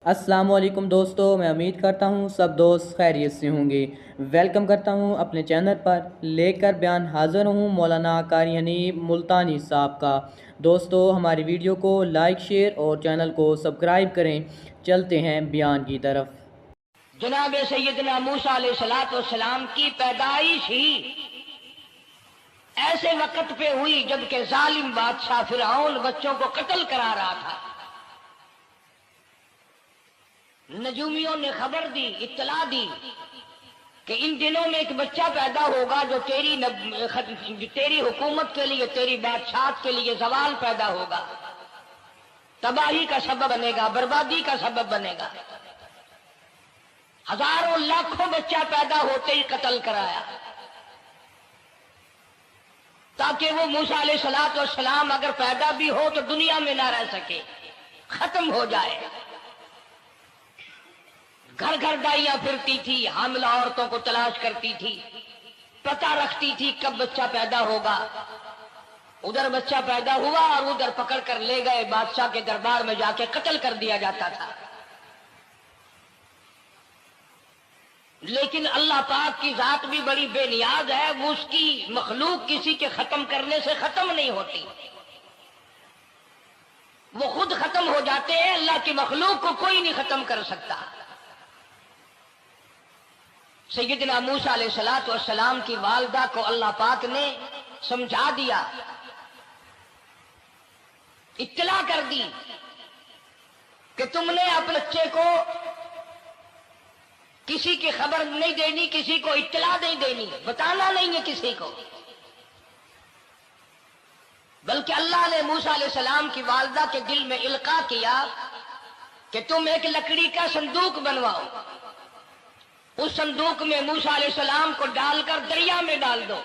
السلام علیکم دوستو، میں امید کرتا ہوں سب دوست خیریت سے ہوں گے۔ ویلکم کرتا ہوں اپنے چینل پر، لے کر بیان حاضر ہوں مولانا قاری حنیف ملتانی صاحب کا۔ دوستو ہماری ویڈیو کو لائک، شیئر اور چینل کو سبسکرائب کریں۔ چلتے ہیں بیان کی طرف۔ جناب سیدنا موسیٰ علیہ السلام کی پیدائش ہی ایسے وقت پہ ہوئی جبکہ ظالم بادشاہ فرعون بچوں کو قتل کرا رہا تھا۔ نجومیوں نے خبر دی، اطلاع دی کہ ان دنوں میں ایک بچہ پیدا ہوگا جو تیری حکومت کے لیے، تیری بادشاہت کے لیے زوال پیدا ہوگا، تباہی کا سبب بنے گا، بربادی کا سبب بنے گا۔ ہزاروں لاکھوں بچہ پیدا ہوتے ہی قتل کرایا تاکہ وہ موسیٰ علیہ السلام اگر پیدا بھی ہو تو دنیا میں نہ رہ سکے، ختم ہو جائے۔ گھر گھر دائیاں پھرتی تھی، حاملہ عورتوں کو تلاش کرتی تھی، پتہ رکھتی تھی کب بچہ پیدا ہوگا۔ ادھر بچہ پیدا ہوا اور ادھر پکڑ کر لے گئے، بادشاہ کے دربار میں جا کے قتل کر دیا جاتا تھا۔ لیکن اللہ پاک کی ذات بھی بڑی بے نیاز ہے، وہ اس کی مخلوق کسی کے ختم کرنے سے ختم نہیں ہوتی، وہ خود ختم ہو جاتے ہیں۔ اللہ کی مخلوق کو کوئی نہیں ختم کر سکتا۔ سیدنا موسیٰ علیہ السلام کی والدہ کو اللہ پاک نے سمجھا دیا، اطلاع کر دی کہ تم نے اپنے بچے کو کسی کی خبر نہیں دینی، کسی کو اطلاع نہیں دینی، بتانا نہیں ہے کسی کو، بلکہ اللہ نے موسیٰ علیہ السلام کی والدہ کے دل میں القاء کیا کہ تم ایک لکڑی کا صندوق بنواؤ، اس صندوق میں موسیٰ علیہ السلام کو ڈال کر دریا میں ڈال دو۔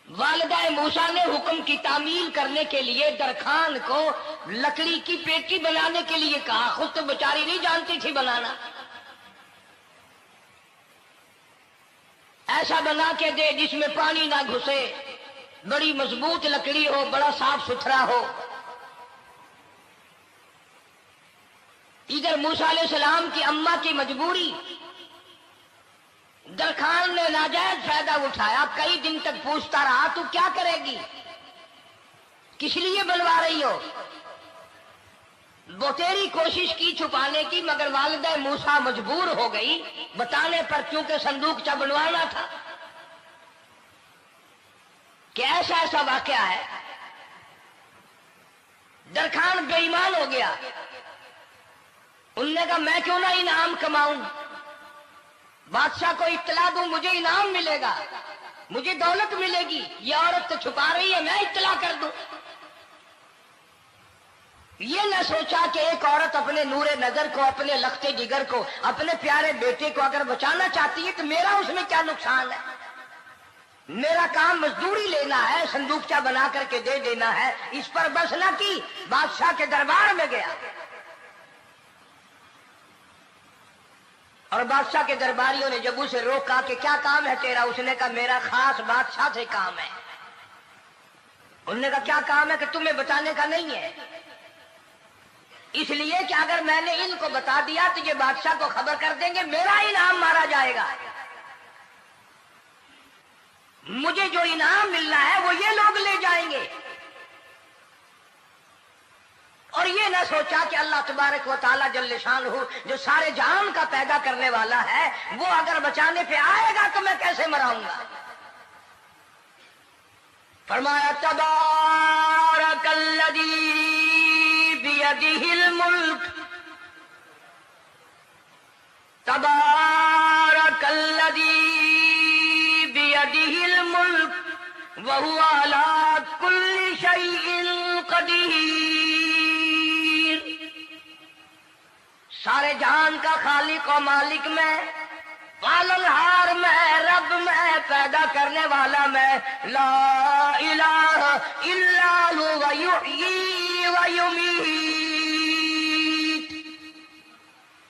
والدہ موسیٰ نے حکم کی تعمیل کرنے کے لیے درخان کو لکڑی کی پیٹی بنانے کے لیے کہا، خود تو بیچاری نہیں جانتی تھی بنانا۔ ایسا بنا کے دے جس میں پانی نہ گھسے، بڑی مضبوط لکڑی ہو، بڑا صاف ستھرا ہو۔ ادھر موسیٰ علیہ السلام کی اماں کی مجبوری، درخان نے ناجائز فائدہ اٹھایا، کئی دن تک پوچھتا رہا تو کیا کرے گی، کس لیے بنوا رہی ہو؟ وہ تیری کوشش کی چھپانے کی، مگر والدہ موسیٰ مجبور ہو گئی بتانے پر، کیونکہ صندوق چا بنوانا تھا۔ کہ ایسا واقعہ ہے، درخان بے ایمان ہو گیا۔ انہوں نے کہا میں کیوں نہ انعام کماؤں، بادشاہ کو اطلاع دوں، مجھے انعام ملے گا، مجھے دولت ملے گی، یہ عورت تو چھپا رہی ہے، میں اطلاع کر دوں۔ یہ نہ سوچا کہ ایک عورت اپنے نور نظر کو، اپنے لخت جگر کو، اپنے پیارے بیٹے کو اگر بچانا چاہتی ہے تو میرا اس میں کیا نقصان ہے؟ میرا کام مزدوری لینا ہے، صندوقچہ بنا کر کے دے دینا ہے۔ اس پر بس نہ کی، بادشاہ کے دربار میں گیا اور بادشاہ کے درباریوں نے جب اسے روکا کہ کیا کام ہے تیرا، اس نے کہا میرا خاص بادشاہ سے کام ہے۔ انہوں نے کہا کیا کام ہے؟ کہ تمہیں بتانے کا نہیں ہے، اس لیے کہ اگر میں نے ان کو بتا دیا تو یہ بادشاہ کو خبر کر دیں گے، میرا انعام مارا جائے گا، مجھے جو انعام ملنا ہے وہ یہ لوگ لے جائیں گے۔ اور یہ نہ سوچا کہ اللہ تبارک و تعالی جل شانہ جو سارے جہان کا پیدا کرنے والا ہے، وہ اگر بچانے پہ آئے گا تو میں کیسے مراؤں گا۔ فرمایا تبارک الذی بیدہ الملک، تبارک الذی بیدہ الملک وہو علی کل شیء قدیر۔ سارے جہان کا خالق و مالک میں، پالنہار میں، رب میں، پیدا کرنے والا میں، لا الہ الا هو یحیی و یمیت،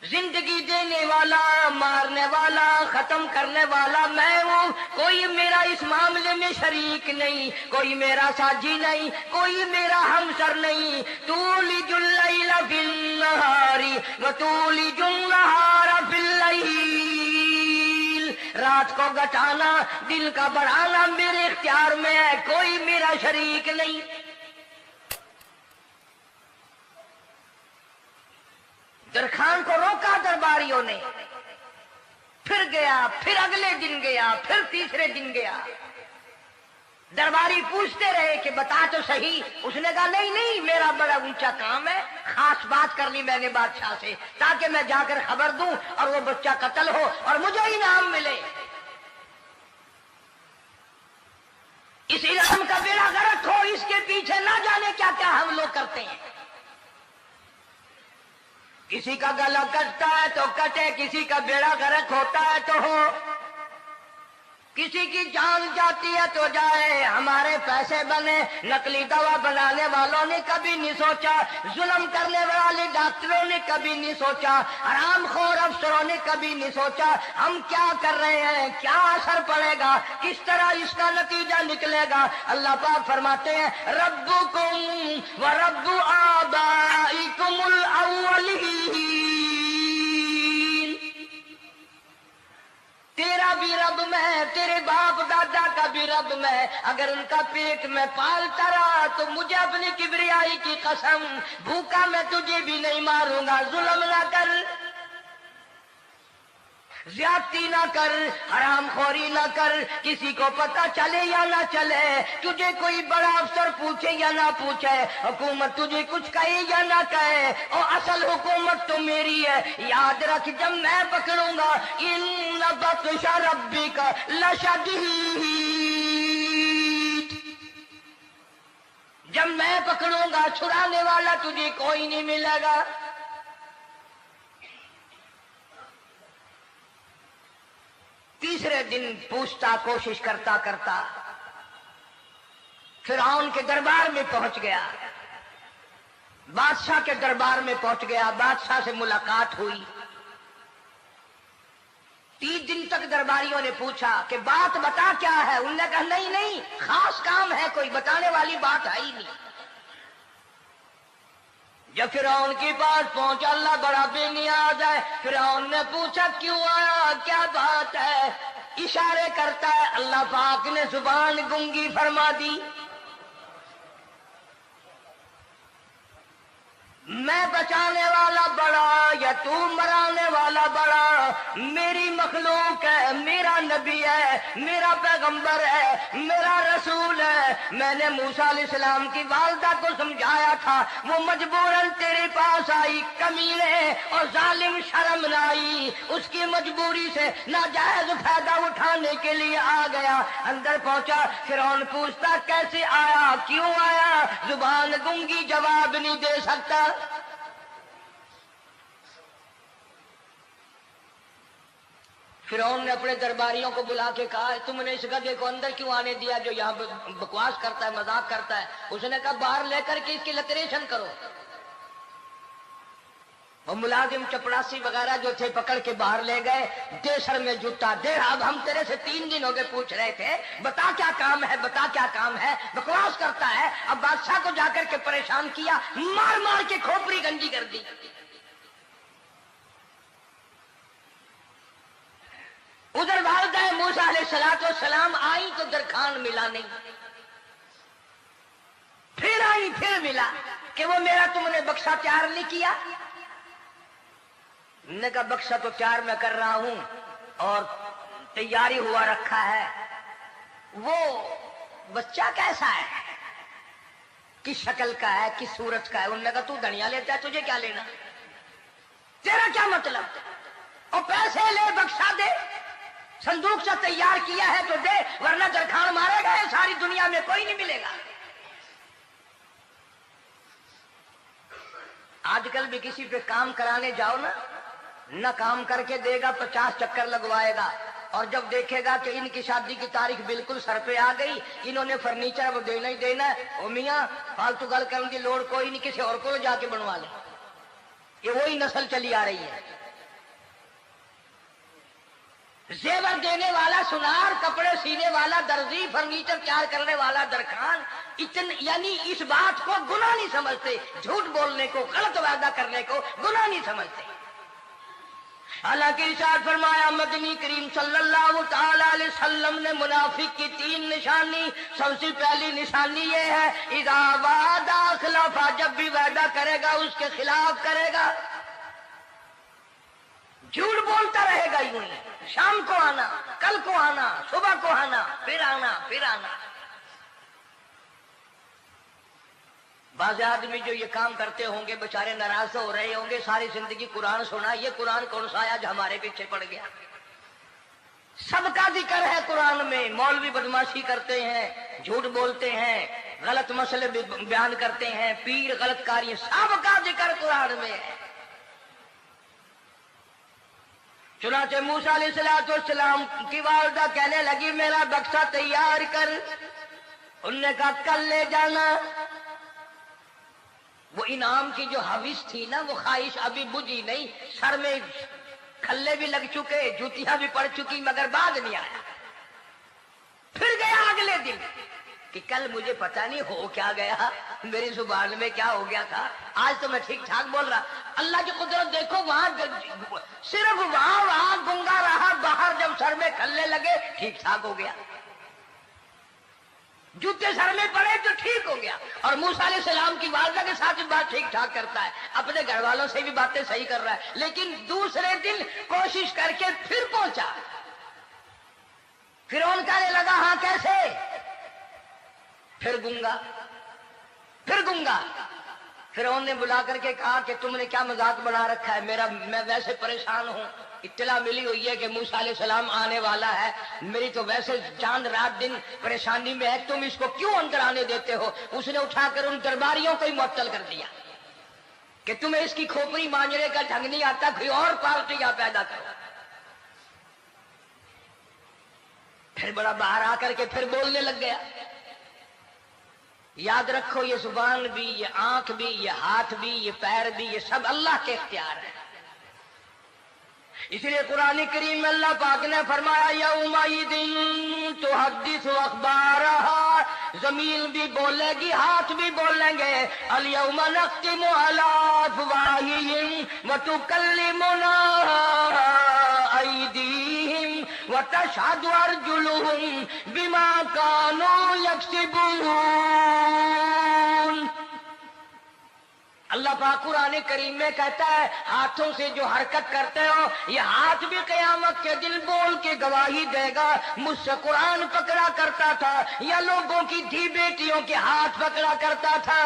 زندگی دینے والا، مارنے والا، ختم کرنے والا میں ہوں، کوئی میرا اس معاملے میں شریک نہیں، کوئی میرا ساجی نہیں، کوئی میرا ہمسر نہیں۔ تولج वतूलिजुन नहारा फिल्लैल, रात को घटाना दिन का बढ़ाना मेरे इख्तियार में है, कोई मेरा शरीक नहीं। दरखान को रोका दरबारियों ने, फिर गया, फिर अगले दिन गया, फिर तीसरे दिन गया। दरबारी पूछते रहे कि बता तो सही। उसने कहा नहीं नहीं, मेरा बड़ा ऊंचा काम है, खास बात कर ली मैंने बादशाह से ताकि मैं जाकर खबर दूं और वो बच्चा कत्ल हो और मुझे इनाम मिले। इस इनाम का बेड़ा गर्क हो, इसके पीछे ना जाने क्या क्या हम लोग करते हैं। किसी का गला कटता है तो कटे, किसी का बेड़ा गर्क होता है तो हो, किसी की जान जाती है तो जाए, हमारे पैसे बने। नकली दवा बनाने वालों ने कभी नहीं सोचा, जुल्म करने वाले डॉक्टरों ने कभी नहीं सोचा, हरामखोर अफसरों ने कभी नहीं सोचा हम क्या कर रहे हैं, क्या असर पड़ेगा, किस तरह इसका नतीजा निकलेगा। अल्लाह पाक फरमाते हैं रब्बुकुम व रब्बु आबाइकुमुल अव्वलीन, तेरा भी रब मैं, तेरे बाप दादा का भी रब मैं। अगर उनका पेट में पालता रहा तो मुझे अपनी किबरियाई की कसम, भूखा मैं तुझे भी नहीं मारूंगा। जुल्म ना कर, ज्यादती ना कर, हरामखोरी ना कर, किसी को पता चले या ना चले, तुझे कोई बड़ा अफसर पूछे या ना पूछे, हुकूमत तुझे कुछ कहे या ना कहे, और असल हुकूमत तो मेरी है। याद रख जब मैं पकड़ूंगा इन्न बत्शा रब्बिका लशदीद, जब मैं पकड़ूंगा छुड़ाने वाला तुझे कोई नहीं मिलेगा। तीसरे दिन पूछता, कोशिश करता करता फिरौन के दरबार में पहुंच गया, बादशाह के दरबार में पहुंच गया, बादशाह से मुलाकात हुई। 3 दिन तक दरबारियों ने पूछा कि बात बता क्या है। उन्होंने कहा नहीं नहीं, खास काम है, कोई बताने वाली बात है ही नहीं। जब फिरौन के पास पहुंचा, अल्लाह बड़ा बेनियाज है, फिरौन ने पूछा क्यों आया, क्या बात है। इशारे करता है, अल्लाह पाक ने जुबान गुंगी फरमा दी। मैं बचाने वाला बड़ा या तू मराने वाला बड़ा, मेरी मखलूक है, मेरा नबी है, मेरा पैगंबर है, मेरा रसूल है। मैंने मूसा अलैहिस्सलाम की वालदा को समझाया था, वो मजबूरन तेरे पास आई, कमीने और जालिम शर्म न आई, उसकी मजबूरी से नाजायज फायदा उठाने के लिए आ गया। अंदर पहुंचा, फिरौन पूछता कैसे आया, क्यों आया, जुबान गुंगी जवाब नहीं दे सकता। फिरौन ने अपने दरबारियों को बुला के कहा तुमने इस गधे को अंदर क्यों आने दिया जो यहाँ बकवास करता है, मजाक करता है। उसने कहा बाहर लेकर के इसकी लतरेशन करो। और मुलाजिम चपड़ासी वगैरह जो थे पकड़ के बाहर ले गए, दे सर में जूता दे। अब हम तेरे से 3 दिन हो गए पूछ रहे थे, बता क्या काम है, बता क्या काम है, बकवास करता है। अब बादशाह को जाकर के परेशान किया, मार मार के खोपड़ी गंजी कर दी। उधर वालिदा मूसा अलैहिस्सलाम आई तो दरखान मिला नहीं, फिर आई फिर मिला कि वो मेरा तुमने बक्सा तैयार नहीं किया। ने कहा बक्सा तो तैयार मैं कर रहा हूं और तैयारी हुआ रखा है। वो बच्चा कैसा है, किस शक्ल का है, किस सूरत का है। उन्होंने कहा तू धनिया लेता है, तुझे क्या लेना, तेरा क्या मतलब, और पैसे ले बक्सा दे, संदूक से तैयार किया है तो दे, वरना दरखान मारेगा, सारी दुनिया में कोई नहीं मिलेगा। आजकल भी किसी पे काम कराने जाओ न काम करके देगा, 50 चक्कर लगवाएगा, और जब देखेगा कि इनकी शादी की तारीख बिल्कुल सर पे आ गई, इन्होंने फर्नीचर वो देना ही देना है, ओ मियां फालतू गल करने की लोड़ कोई नहीं, किसी और को जाके बनवा ले। ये वही नस्ल चली आ रही है। जेवर देने वाला सुनार, कपड़े सीने वाला दर्जी, फर्नीचर तैयार करने वाला दरखान, यानी इस बात को गुनाह नहीं समझते, झूठ बोलने को, गलत वादा करने को गुनाह नहीं समझते। हालांकि इरशाद फरमाया मदनी करीम सल्लल्लाहु ताला अलैहि वसल्लम ने मुनाफिक की 3 निशानी, सबसे पहली निशानी ये है इज़ा वादा खिलाफा, जब भी वादा करेगा उसके खिलाफ करेगा, झूठ बोलता रहेगा यूं ही, शाम को आना, कल को आना, सुबह को आना, फिर आना, फिर आना। बाज़ आदमी जो ये काम करते होंगे बेचारे नाराज हो रहे होंगे, सारी जिंदगी कुरान सुना, ये कुरान कौन सा आया जो हमारे पीछे पड़ गया। सबका जिक्र है कुरान में, मौलवी बदमाशी करते हैं, झूठ बोलते हैं, गलत मसले बयान करते हैं, पीर गलत कार्य, सबका जिक्र कुरान में है। चुनाचे मूसा अलैहिस्सलाम की वालिदा कहने लगी मेरा बक्सा तैयार कर, उनने कहा कल ले जाना। वो इनाम की जो हविस थी ना, वो ख्वाहिश अभी बुझी नहीं, सर में खल्ले भी लग चुके, जूतियां भी पड़ चुकी, मगर बाद नहीं आया। फिर गया अगले दिन कि कल मुझे पता नहीं हो क्या गया, मेरी जुबान में क्या हो गया था, आज तो मैं ठीक ठाक बोल रहा। अल्लाह की कुदरत देखो, वहां सिर्फ वहां गुंगा रहा, बाहर जब सर में खल्ले लगे ठीक ठाक हो गया, जूते सर में पड़े तो ठीक हो गया। और मूसा अलैहिस्सलाम की वालिदा के साथ भी बात ठीक ठाक करता है, अपने घर वालों से भी बातें सही कर रहा है, लेकिन दूसरे दिन कोशिश करके फिर पहुंचा। फिर कहने लगा हाँ कैसे, फिर गुंगा, फिर गुंगा। फिर ने बुला करके कहा कि तुमने क्या मजाक बना रखा है, मैं वैसे परेशान हूं, इत्तला मिली हुई है कि मूसा अलैहिस्सलाम आने वाला है, मेरी तो वैसे चांद रात दिन परेशानी में है, तुम इसको क्यों अंदर आने देते हो। उसने उठाकर उन दरबारियों को ही मुअत्तल कर दिया कि तुम्हें इसकी खोपड़ी मांझने का ढंग नहीं आता, कोई और पार्टी यहां पैदा करो। फिर बड़ा बाहर आकर के फिर बोलने लग गया। याद रखो ये जुबान भी, ये आंख भी, ये हाथ भी, ये पैर भी, ये सब अल्लाह के इख्तियार है। इसलिए कुरान करीम में अल्लाह पाक ने फरमाया यौमइदिन तुहद्दिसु अखबारहा, जमीन भी बोलेगी, हाथ भी बोलेंगे। अल यौमा नख्तिमु अला अफवाहिहिम व तुकल्लिमुना अयदीहिम व तशहदु अर्जुलुहुम बिमा कानू यक्सिबून। अल्लाह पाक कुरान करीम में कहता है हाथों से जो हरकत करते हो, ये हाथ भी क़यामत के दिन बोल के गवाही देगा, मुझसे कुरान पकड़ा करता था या लोगों की धी बेटियों के हाथ पकड़ा करता था।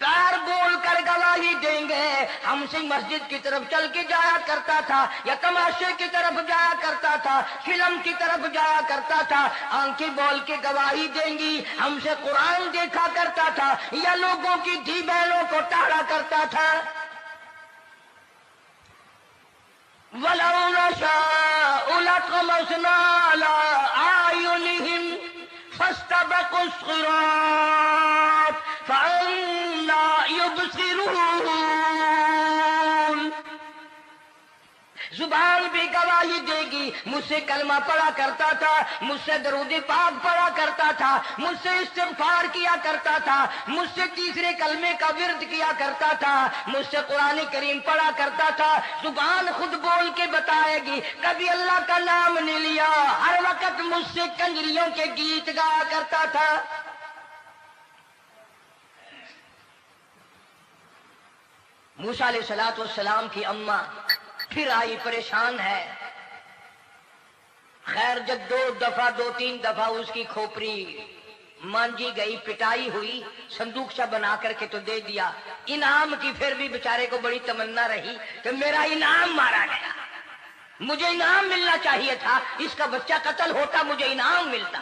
पैर बोल कर गवाही देंगे, हमसे मस्जिद की तरफ चल के जाया करता था या तमाशे की तरफ जाया करता था, फिल्म की तरफ जाया करता था। आंखें बोल के गवाही देंगी, हमसे कुरान देखा करता था या लोगों की धी बहनों को टाड़ा करता था। वलौ नशाउ लतमसना अला आयुनिहिम फस्तबकुस सिरात फअन्ना युबसिरून। जुबान भी गवाही देगी, मुझसे कलमा पढ़ा करता था, मुझसे दरूद पाक पढ़ा करता था, मुझसे इस्तिग़फ़ार किया करता था, मुझसे तीसरे कलमे का विर्द किया करता था, मुझसे कुरान करीम पढ़ा करता था। जुबान खुद बोल के बताएगी, कभी अल्लाह का नाम नहीं लिया, हर वक्त मुझसे कंजरियों के गीत गाया करता था। मूसा अलैहिस्सलाम की अम्मा फिर आई, परेशान है। खैर जब 2-3 दफा उसकी खोपड़ी मांझी गई, पिटाई हुई, संदूकसा बना करके तो दे दिया। इनाम की फिर भी बेचारे को बड़ी तमन्ना रही कि मेरा इनाम मारा गया, मुझे इनाम मिलना चाहिए था, इसका बच्चा कत्ल होता, मुझे इनाम मिलता।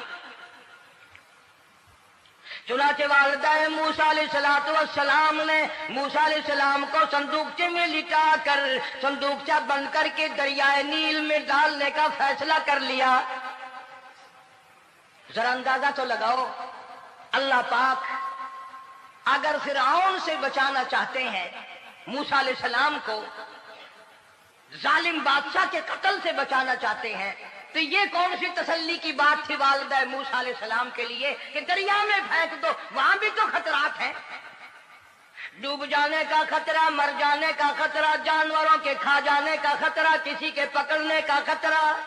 चुनाचे वालिदा मूसा अलैहिस्सलाम ने मूसा अलैहिस्सलाम को संदूकचे में लिटा कर संदूकचा बंद करके दरियाए नील में डालने का फैसला कर लिया। जरा अंदाजा तो लगाओ, अल्लाह पाक अगर फिरऔन से बचाना चाहते हैं मूसा अलैहिस्सलाम को, जालिम बादशाह के कत्ल से बचाना चाहते हैं, तो ये कौन सी तसल्ली की बात थी वालिदा मूसा अलैहिस्सलाम के लिए कि दरिया में फेंक दो, वहां भी तो खतरात हैं। डूब जाने का खतरा, मर जाने का खतरा, जानवरों के खा जाने का खतरा, किसी के पकड़ने का खतरा।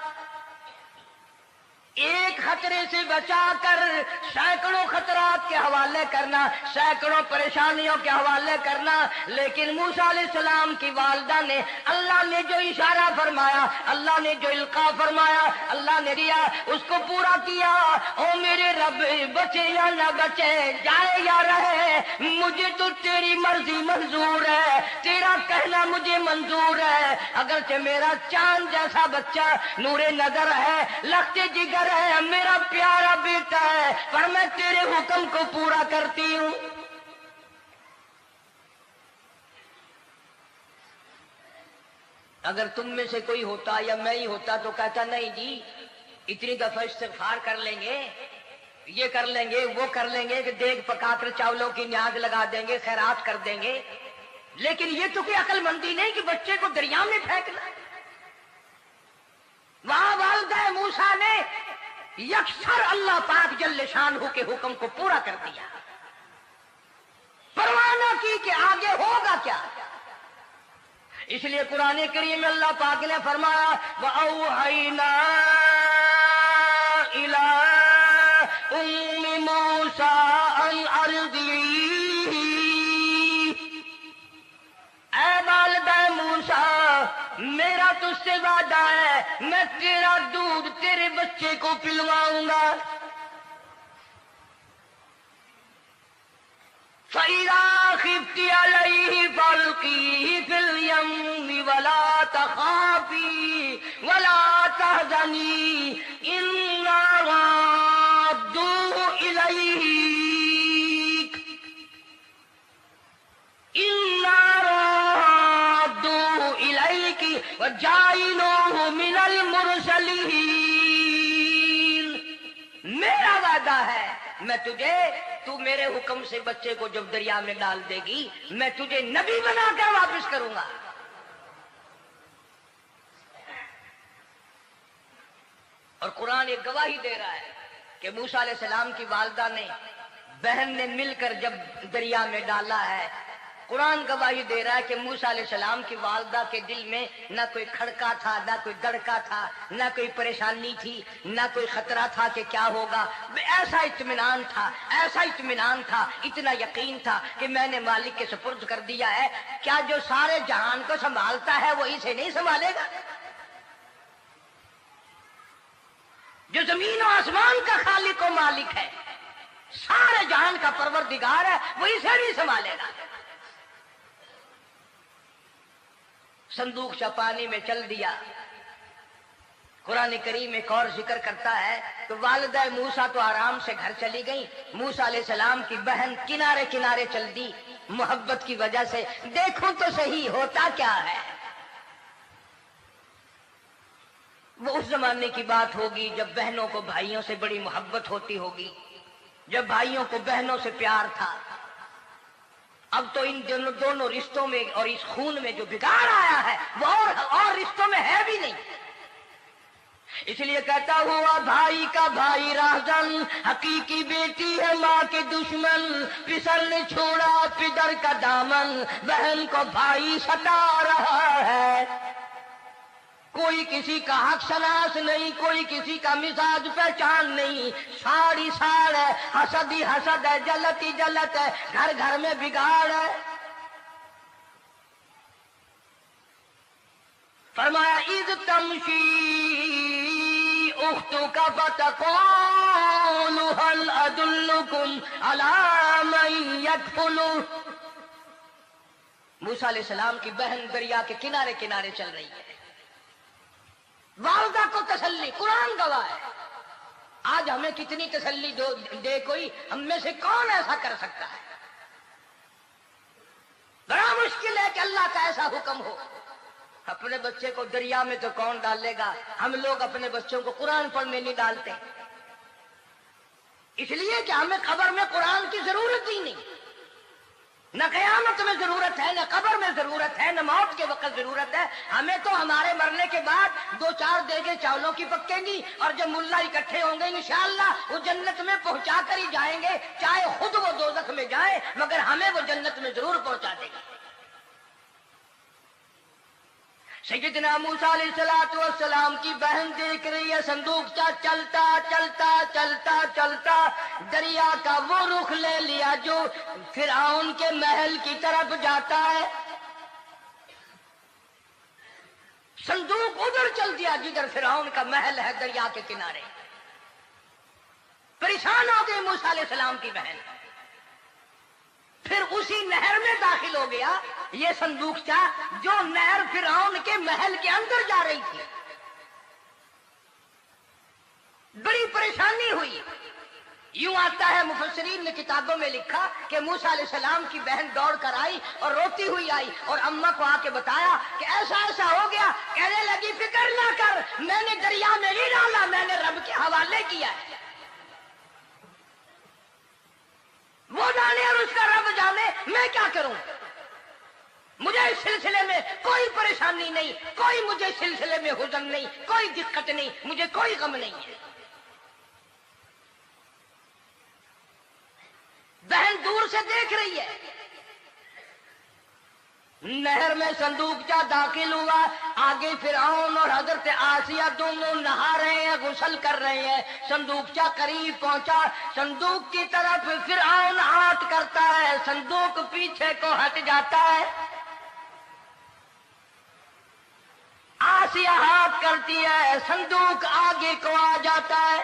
एक खतरे से बचाकर सैकड़ों खतरात के हवाले करना, सैकड़ों परेशानियों के हवाले करना। लेकिन मूसा अलैहिस्सलाम की वालिदा ने, अल्लाह ने जो इशारा फरमाया, अल्लाह ने जो इल्का फरमाया, अल्लाह ने दिया, उसको पूरा किया। ओ मेरे रब, बचे या न बचे, जाए या रहे, मुझे तो तेरी मर्जी मंजूर है, तेरा कहना मुझे मंजूर है। अगरचे मेरा चांद जैसा बच्चा नूरे नजर है, लखते जिगर है, मेरा प्यारा बेटा है, पर मैं तेरे हुक्म को पूरा करती हूं। अगर तुम में से कोई होता या मैं ही होता तो कहता नहीं जी, इतनी दफा इस्तिग़फ़ार कर लेंगे, ये कर लेंगे, वो कर लेंगे, कि देग पकाकर चावलों की न्याज लगा देंगे, खैरात कर देंगे। लेकिन ये तो कोई अक्लमंदी नहीं कि बच्चे को दरिया में फेंकना। वहां वालिदा मूसा ने यकसर अल्लाह पाक जल्ले शानहू के हुक्म को पूरा कर दिया, परवाह न की कि आगे होगा क्या। इसलिए कुरान करीम में अल्लाह पाक ने फरमाया, वअौहैना इला उम्मी मूसा अन अर्ज़ीही, ऐ वालिदा मूसा, मेरा तुझसे वादा है, मैं तेरा दूध तेरे बच्चे को पिलवाऊंगा। फ़इज़ा ख़िफ़्ती अलैहि फ़अल्क़ीही फ़िल यम्मि वला तख़ाफ़ी वला तहज़नी इन्ना राद्दूहु इलैक, इन्ना राद्दूहु इलैक वजाइलूहु मिनल मुरसलीन। मेरा वादा है, मैं तुझे, तू मेरे हुक्म से बच्चे को जब दरिया में डाल देगी, मैं तुझे नबी बनाकर वापस करूंगा। और कुरान एक गवाही दे रहा है कि मूसा अलैहिस्सलाम की वालिदा ने, बहन ने मिलकर जब दरिया में डाला है, कुरान गवाही दे रहा है कि मूसा अलैहिस्सलाम की वालिदा के दिल में ना कोई खड़का था, ना कोई दड़का था, ना कोई परेशानी थी, ना कोई खतरा था कि क्या होगा। ऐसा इत्मीनान था, ऐसा इत्मीनान था, इतना यकीन था कि मैंने मालिक के सुपुर्द कर दिया है। क्या जो सारे जहान को संभालता है वो इसे नहीं संभालेगा? जो जमीन और आसमान का खालिक और मालिक है, सारे जहान का परवरदिगार है, वो इसे नहीं संभालेगा। संदूक पानी में चल दिया। कुरान करीम एक और जिक्र करता है तो वालिदा मूसा तो आराम से घर चली गई, मूसा अलैहिस्सलाम की बहन किनारे किनारे चल दी मोहब्बत की वजह से। देखो तो सही होता क्या है। वो उस जमाने की बात होगी जब बहनों को भाइयों से बड़ी मोहब्बत होती होगी, जब भाइयों को बहनों से प्यार था। अब तो इन दोनों रिश्तों में और इस खून में जो बिगाड़ आया है वो और रिश्तों में है भी नहीं। इसलिए कहता हुआ भाई का भाई राहजन, हकीकी बेटी है माँ के दुश्मन, पिसल ने छोड़ा पिदर का दामन, बहन को भाई सता रहा है। कोई किसी का हक शनास नहीं, कोई किसी का मिजाज पहचान नहीं, साड़ी साड़ है, हसद ही हसद है, जलत ही जलत है, घर घर में बिगाड़ है। फरमाया इज़ तमशी उख्तुका फतक़ूलु हल अदुल्लुकुम अला मन यदखुलु। मूसा अलैहिस्सलाम की बहन दरिया के किनारे किनारे चल रही है, वालिदा को तसल्ली, कुरान गवाह है। आज हमें कितनी तसल्ली दे कोई, हम में से कौन ऐसा कर सकता है? बड़ा मुश्किल है कि अल्लाह का ऐसा हुक्म हो। अपने बच्चे को दरिया में तो कौन डालेगा? हम लोग अपने बच्चों को कुरान पढ़ने नहीं डालते, इसलिए कि हमें खबर में कुरान की जरूरत ही नहीं। نہ قیامت میں ضرورت ہے، نہ قبر میں ضرورت ہے، نہ موت کے وقت ضرورت ہے. ہمیں تو ہمارے مرنے کے بعد 2-4 دیگیں چاولوں کی پکیں گی اور جب ملا اکٹھے ہوں گے انشاءاللہ وہ جنت میں پہنچا کر ہی جائیں گے، چاہے خود وہ دوزخ میں جائیں مگر ہمیں وہ جنت میں ضرور پہنچا دے گا. سیدنا موسیٰ علیہ السلام کی بہن دیکھ رہی ہے صندوق چلتا چلتا چلتا چلتا دریا کا وہ رخ لے لیا جو فرعون کے محل کی طرف جاتا ہے. صندوق ادھر چل دیا جدھر فرعون کا محل ہے دریا کے کنارے. پریشان ہو گئی موسیٰ علیہ السلام کی بہن. پھر اسی نہر میں داخل ہو گیا یہ صندوقچہ جو نہر فرعون کے محل کے اندر جا رہی تھی. بڑی پریشانی ہوئی. یوں آتا ہے مفسرین نے کتابوں میں لکھا کہ موسیٰ علیہ السلام کی بہن دوڑ کر آئی اور روتی ہوئی آئی اور اماں کو آ کے بتایا کہ ایسا ایسا ہو گیا. کہنے لگی فکر نہ کر، میں نے دریا میں نہیں ڈالا، میں نے رب کے حوالے کیا ہے. وہ جانے اور اس کا رب جانے، میں کیا کروں. مجھے اس سلسلے میں کوئی پریشانی نہیں، کوئی مجھے اس سلسلے میں حزن نہیں، کوئی دقت نہیں، مجھے کوئی غم نہیں ہے. بہن دور سے دیکھ رہی ہے. نہر میں صندوقچہ داخل ہوا. آگے فرعون اور حضرت آسیہ دونوں نہا رہے ہیں، غسل کر رہے ہیں. صندوقچہ قریب پہنچا، صندوق کی طرف فرعون ہاتھ کرتا ہے، صندوق پیچھے کو ہٹ جاتا ہے. آسیہ ہاتھ کرتی ہے، صندوق آگے کو آ جاتا ہے.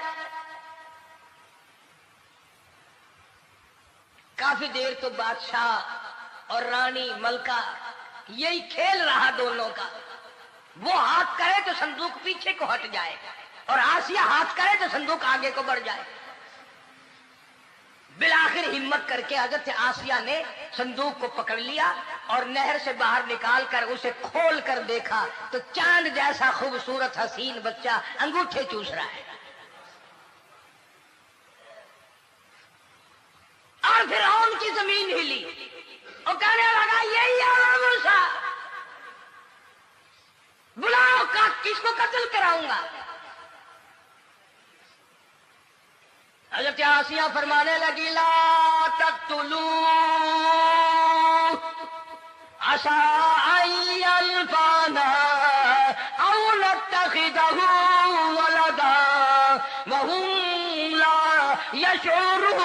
کافی دیر تو بادشاہ اور رانی ملکہ یہی کھیل رہا دونوں کا. وہ ہاتھ کرے تو صندوق پیچھے کو ہٹ جائے اور آسیہ ہاتھ کرے تو صندوق آگے کو بڑھ جائے. بالآخر ہمت کر کے حضرت آسیہ نے صندوق کو پکڑ لیا اور نہر سے باہر نکال کر اسے کھول کر دیکھا تو چاند جیسا خوبصورت حسین بچہ انگوٹھے چوس رہا ہے. اور فرعون کی زمین ہلی اور کہنے لگا یہی ہے موسیٰ، بلاؤ کس کو قتل کراؤں گا. حضرت آسیہ فرمانے لگی لا تقتلوا عسى أن ينفعنا أو نتخذه ولدا وهم لا يشعرون.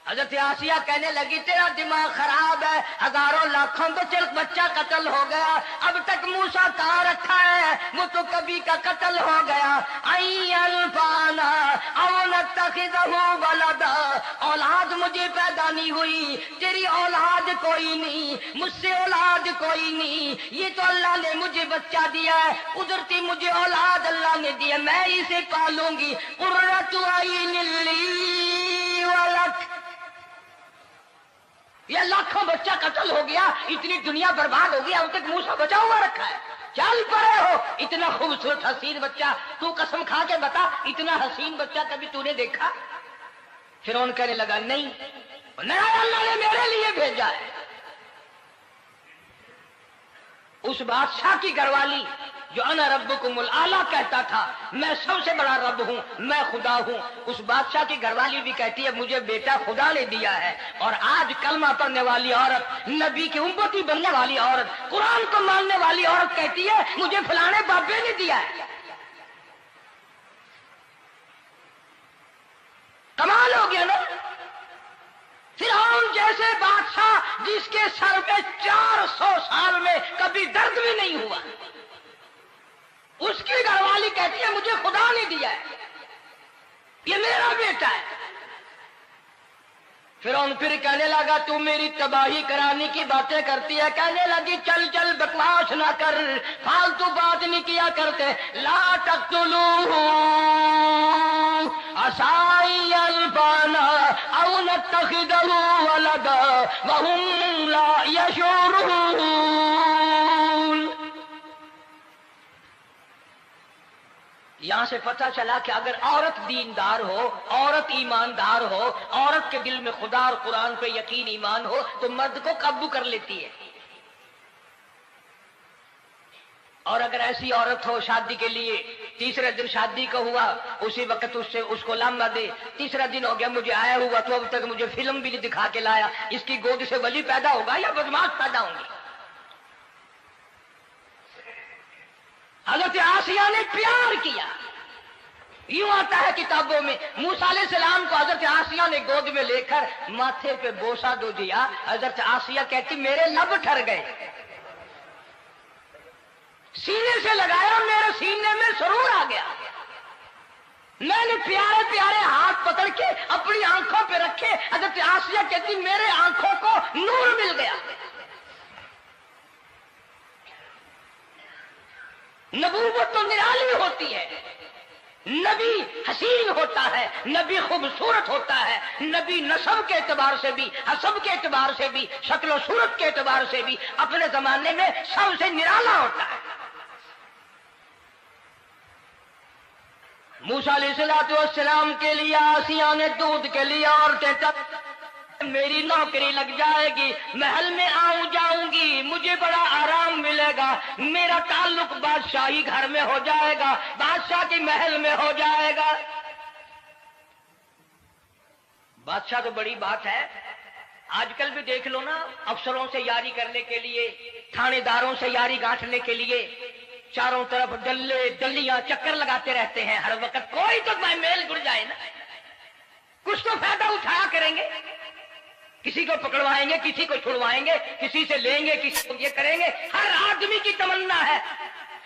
حضرت آسیہ کہنے لگی تیرا دماغ خراب ہے، ہزاروں لاکھوں بچہ قتل ہو گیا، اب تک موسیٰ کہاں رکھا ہے، وہ تو کبھی کا قتل ہو گیا. انفانا او نتخذہ ولدا، اولاد مجھے پیدا نہیں ہوئی، تیری اولاد کوئی نہیں، مجھ سے اولاد کوئی نہیں، یہ تو اللہ نے مجھے بچہ دیا ہے، قدرتی مجھے اولاد اللہ نے دیا، میں اسے پالوں گی. قرۃ عین لی ولک، یہ لاکھوں بچہ قتل ہو گیا، اتنی دنیا برباد ہو گیا، اب تک موسیٰ بچا ہوا رکھا ہے. چل پڑے ہو، اتنا خوبصورت حسین بچہ، تو قسم کھا کے بتا اتنا حسین بچہ کبھی تو نے دیکھا؟ فرعون کہنے لگا نہیں، اللہ نے میرے لیے بھیجا ہے. اس بادشاہ کی گھر والی جو انا ربکم الاعلی کہتا تھا، میں سب سے بڑا رب ہوں، میں خدا ہوں، اس بادشاہ کی گھر والی بھی کہتی ہے مجھے بیٹا خدا نے دیا ہے. اور آج کلمہ پڑھنے والی عورت، نبی کی امتی بننے والی عورت، قرآن کو ماننے والی عورت کہتی ہے مجھے فلانے بابے نے دیا ہے. کمال ہو گیا نا. فرعون جیسے بادشاہ جس کے سر میں 400 سال میں کبھی درد بھی نہیں ہوا، اس کی گھر والی کہتی ہے مجھے خدا نے دیا ہے، یہ میرا بیٹا ہے. فرعون پھر کہنے لگا تو میری تباہی کرانے کی باتیں کرتی ہے. کہنے لگی چل چل بکواس نہ کر، فالتو بات نہیں کیا کرتے. لا تقتلوہ عسى ينفعنا او نتخذه ولدا وهم لا يشعرون. यहां से पता चला कि अगर औरत दीनदार हो, औरत ईमानदार हो, औरत के दिल में खुदा और कुरान पे यकीन ईमान हो तो मर्द को काबू कर लेती है। और अगर ऐसी औरत हो शादी के लिए, तीसरे दिन शादी का हुआ, उसी वक्त उससे उसको लामा दे, तीसरा दिन हो गया मुझे आया हुआ तो अब तक मुझे फिल्म भी नहीं दिखा के लाया, इसकी गोद से वली पैदा होगा या बदमाश पैदा होंगी? हजरत आसिया ने प्यार किया। यूं आता है किताबों में, मूसा अलैहिस्सलाम को हजरत आसिया ने गोद में लेकर माथे पे बोसा दो दिया। हजरत आसिया कहती मेरे लब ठर गए, सीने से लगाया, मेरे सीने में सुरूर आ गया। मैंने प्यारे प्यारे हाथ पकड़ के अपनी आंखों पे रखे। हजरत आसिया कहती मेरे आंखों को नूर मिल गया। नबूवत तो निराली होती है, नबी हसीन होता है, नबी खूबसूरत होता है, नबी नस्ब के एतबार से भी, हसब के एतबार से भी, शक्ल सूरत के एतबार से भी अपने जमाने में सबसे निराला होता है। मूसा अलैहिस्सलाम के लिए आसिया ने दूध के लिए औरतें, मेरी नौकरी लग जाएगी, महल में आऊं जाऊंगी, मुझे बड़ा आराम मिलेगा, मेरा ताल्लुक बादशाही घर में हो जाएगा, बादशाह के महल में हो जाएगा। बादशाह तो बड़ी बात है, आजकल भी देख लो ना, अफसरों से यारी करने के लिए, थानेदारों से यारी गांठने के लिए चारों तरफ डल्ले डल्लियां चक्कर लगाते रहते हैं हर वक्त। कोई तो मेल जुड़ जाए ना, कुछ तो फायदा उठाया करेंगे, किसी को पकड़वाएंगे, किसी को छुड़वाएंगे, किसी से लेंगे, किसी को ये करेंगे। हर आदमी की तमन्ना है,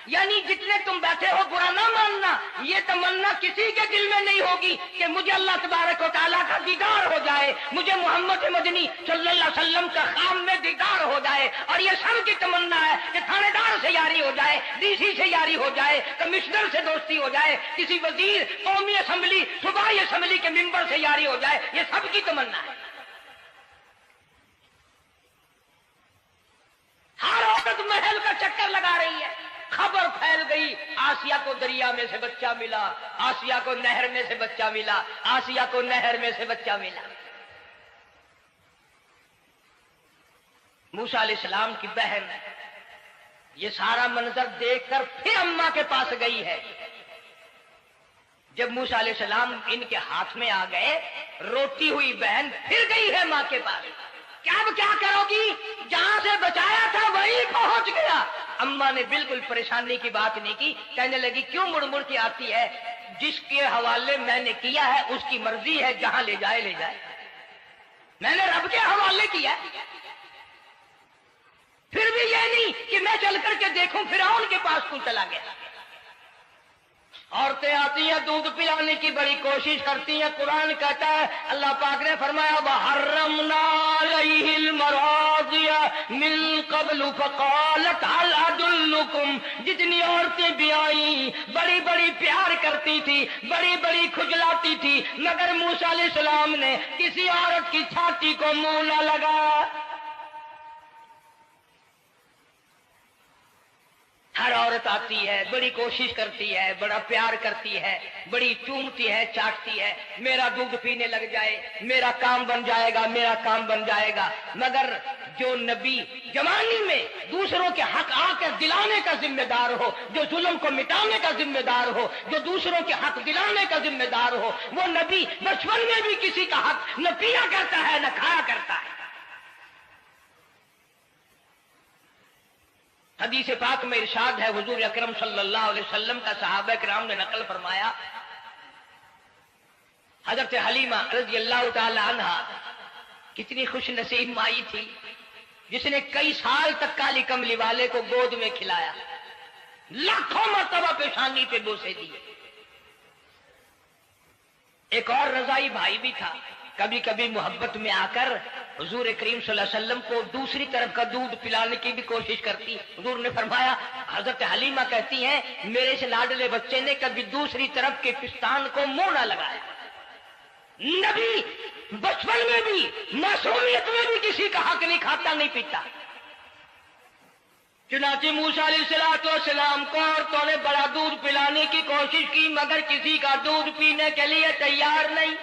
यानी जितने तुम बैठे हो बुरा ना मानना, ये तमन्ना किसी के दिल में नहीं होगी कि मुझे अल्लाह तबारक व तआला का दीदार हो जाए, मुझे मोहम्मद मदनी सल्लल्लाहु अलैहि वसल्लम का खाम में दीदार हो जाए। और ये सब की तमन्ना है कि थानेदार से यारी हो जाए, डीसी से यारी हो जाए, कमिश्नर से दोस्ती हो जाए, किसी वजीर, कौमी असेंबली, सूबाई असेंबली के मेंबर से यारी हो जाए, ये सब की तमन्ना है। हर औरत महल का चक्कर लगा रही है। खबर फैल गई, आसिया को दरिया में से बच्चा मिला, आसिया को नहर में से बच्चा मिला, आसिया को नहर में से बच्चा मिला। मूसा अलैहिस्सलाम की बहन ये सारा मंजर देखकर फिर अम्मा के पास गई है। जब मूसा अलैहिस्सलाम इनके हाथ में आ गए, रोती हुई बहन फिर गई है मां के पास। क्या करोगी, जहां से बचाया था वहीं पहुंच गया। अम्मा ने बिल्कुल परेशानी की बात नहीं की, कहने लगी क्यों मुड़ मुड़ के आती है, जिसके हवाले मैंने किया है उसकी मर्जी है, जहां ले जाए ले जाए, मैंने रब के हवाले किया। फिर भी ये नहीं कि मैं चल करके देखूं फिरौन के पास क्यों चला गया। औरतें आती हैं, दूध पिलाने की बड़ी कोशिश करती हैं। कुरान कहता है, अल्लाह पाक ने फरमाया वहर्रमना अलैहिल मराज़िया मिन क़ब्लु फ़क़ालत हल अदुल्लुकुम। जितनी औरतें भी आई बड़ी बड़ी प्यार करती थी, बड़ी बड़ी खुजलाती थी, मगर मूसा अलैहिस्सलाम ने किसी औरत की छाती को मुंह न लगाया। हर औरत आती है, बड़ी कोशिश करती है, बड़ा प्यार करती है, बड़ी चूमती है, चाटती है, मेरा दूध पीने लग जाए, मेरा काम बन जाएगा, मेरा काम बन जाएगा। मगर जो नबी जवानी में दूसरों के हक आकर दिलाने का जिम्मेदार हो, जो जुल्म को मिटाने का जिम्मेदार हो, जो दूसरों के हक दिलाने का जिम्मेदार हो, वो नबी बचपन में भी किसी का हक न पिया करता है न खाया करता है। हदीस पाक में इरशाद है, हुजूर अकरम सल्लल्लाहु अलैहि वसल्लम का सहाबा किराम ने नकल फरमाया, हजरत हलीमा रज़ियल्लाहु ताला अन्हा कितनी खुश नसीब माई थी, जिसने कई साल तक काली कमली वाले को गोद में खिलाया, लाखों मर्तबा पेशानी पे बोसे दिए। एक और रजाई भाई भी था, कभी कभी मोहब्बत में आकर हुजूर करीम सल्लल्लाहु अलैहि वसल्लम को दूसरी तरफ का दूध पिलाने की भी कोशिश करती। हुजूर ने फरमाया, हजरत हलीमा कहती हैं, मेरे से लाडले बच्चे ने कभी दूसरी तरफ के पिस्तान को मुंह ना लगाया। नबी बचपन में भी, मासूमियत में भी किसी का हक नहीं खाता नहीं पीता। चुनाचे मूसा अलैहिस्सलाम को औरतों ने बड़ा दूध पिलाने की कोशिश की, मगर किसी का दूध पीने के लिए तैयार नहीं।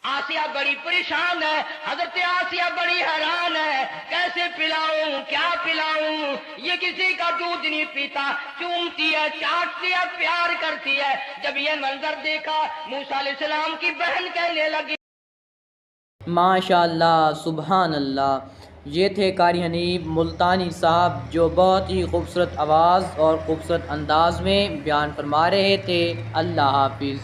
आसिया बड़ी परेशान है, हजरत आसिया बड़ी हैरान है, कैसे पिलाऊं, क्या पिलाऊं, ये किसी का दूध नहीं पीता, चूमती है, चाटती है, प्यार करती है। जब ये मंजर देखा, मूसा अलैहिस्सलाम की बहन कहने लगी, माशाअल्लाह, सुबहान अल्लाह। ये थे कारी हनीफ मुल्तानी साहब, जो बहुत ही खूबसूरत आवाज़ और खूबसूरत अंदाज में बयान फरमा रहे थे। अल्लाह हाफिज़।